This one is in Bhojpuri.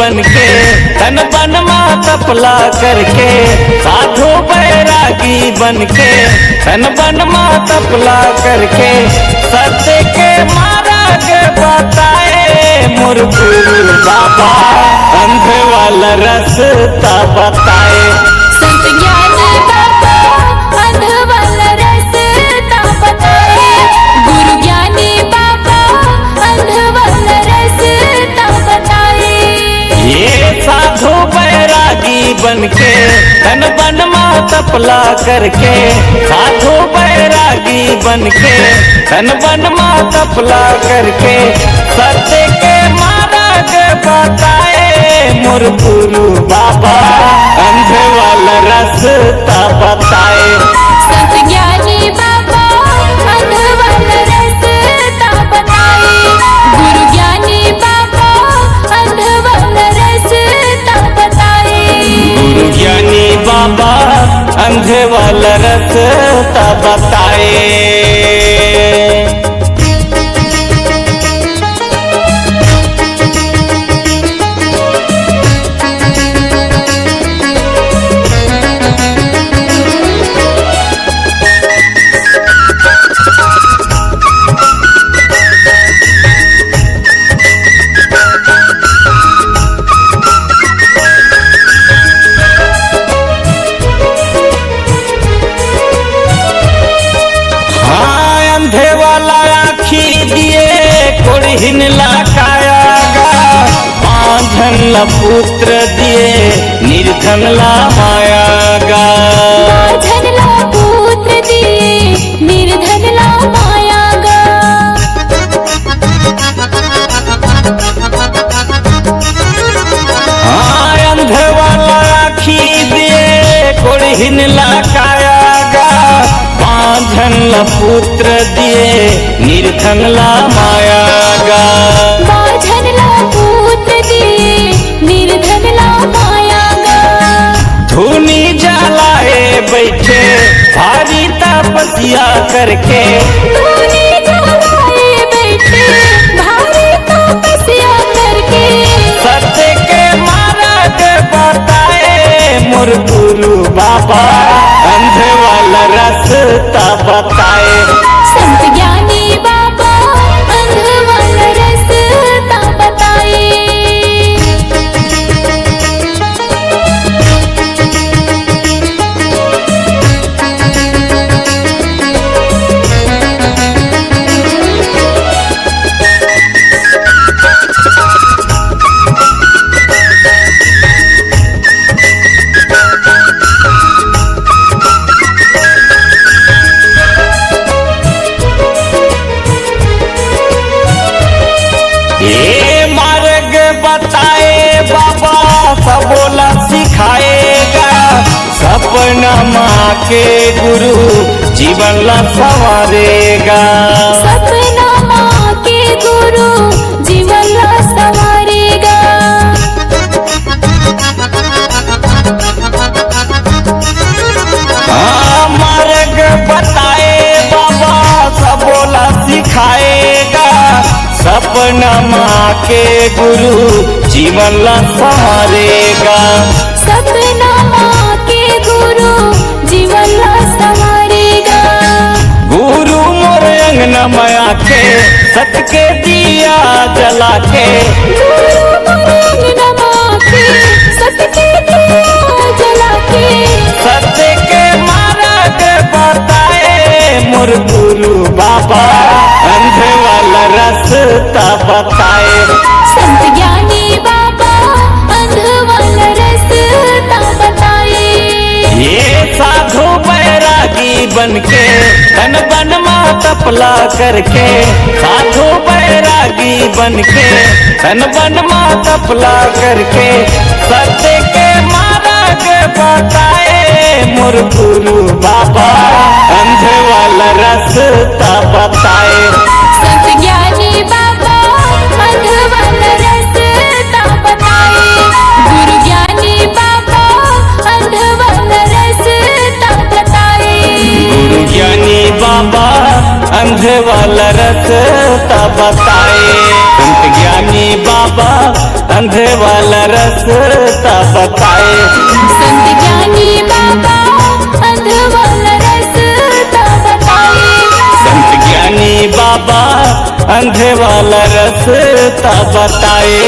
बनके तन बन माँ तपला करके, साधु बैरागी बनके तन बन माँ तपला करके, सत्य के मार्ग बताए मोर गुरु बाबा, अंध वाला रास्ता बताए। संत ज्ञानी बाबा अंध वाला रास्ता बताए, गुरु ज्ञानी बाबा अंध वाला रास्ता बताए। ये साधु बैरागी बनके तन बन माँ तपला करके, साधु बैरागी बनके तन बन माँ तपला करके, सत्य के मार्ग बताए मोर गुरु बाबा, अंध वाला रास्ता बताए। संत ज्ञानी बाबा अंध वाला रास्ता बताए, गुरु ज्ञानी बाबा अंध वाला रास्ता बताए। गुरु ज्ञानी बाबा अंधे वाला रास्ता बताए। कोढ़िन लाकायागा बांझन ला पुत्र दिए, निर्धन ला मायागा। बांझन ला पुत्र दिए, निर्धन ला मायागा। अंध वाला आखी दिए कोढ़िन लाकायागा, बांझन ला पुत्र दिए, निर्धन ला मायागा। बांझन ला पुत्र दिए, निर्धन ला मायागा। धूनी जलाए बैठे भारी तपस्या करके, धूनी जलाए बैठे भारी तपस्या करके, सत्य के मार्ग बताए मोर गुरु बाबा, अंध वाला रास्ता बताए। संत ज्ञानी बाबा अंध वाला रास्ता बताए। ये मार्ग बताए बाबा सबोला सिखाएगा, सपना माँ के गुरु जीवन ला संवारेगा। सपना माँ के गुरु जीवन ला संवारेगा। मार्ग बताए बाबा सबोला सिखाएगा, सपना माँ के गुरु जीवन ला संवारेगा। सपना माँ के गुरु जीवन ला संवारेगा। गुरु मोर अंगना माया के सत के दिया जला के, गुरु मोर अंगना के सत के दिया जला के, सत्य के मार्ग बताए मोर गुरु बाबा, अंध वाला रास्ता बताए। संत ज्ञानी बाबा अंध वाला रास्ता बताए। ये साधु बैरागी बनके तन बन माँ तपला करके, साधु बैरागी बनके तन बन माँ तपला करके, सत्य के मार्ग बताए मोर गुरु बाबा, अंध वाला रास्ता बताए। संत ज्ञानी बाबा अंध वाला रास्ता बताए, गुरु ज्ञानी बाबा अंध वाला रास्ता बताए। गुरु ज्ञानी बाबा अंध वाला रास्ता बताए, संत ज्ञानी बाबा अंध वाला वाला रास्ता बताए। संत ज्ञानी बाबा अंध वाला रास्ता बताए। संत ज्ञानी बाबा अंधे वाला रास्ता बताए।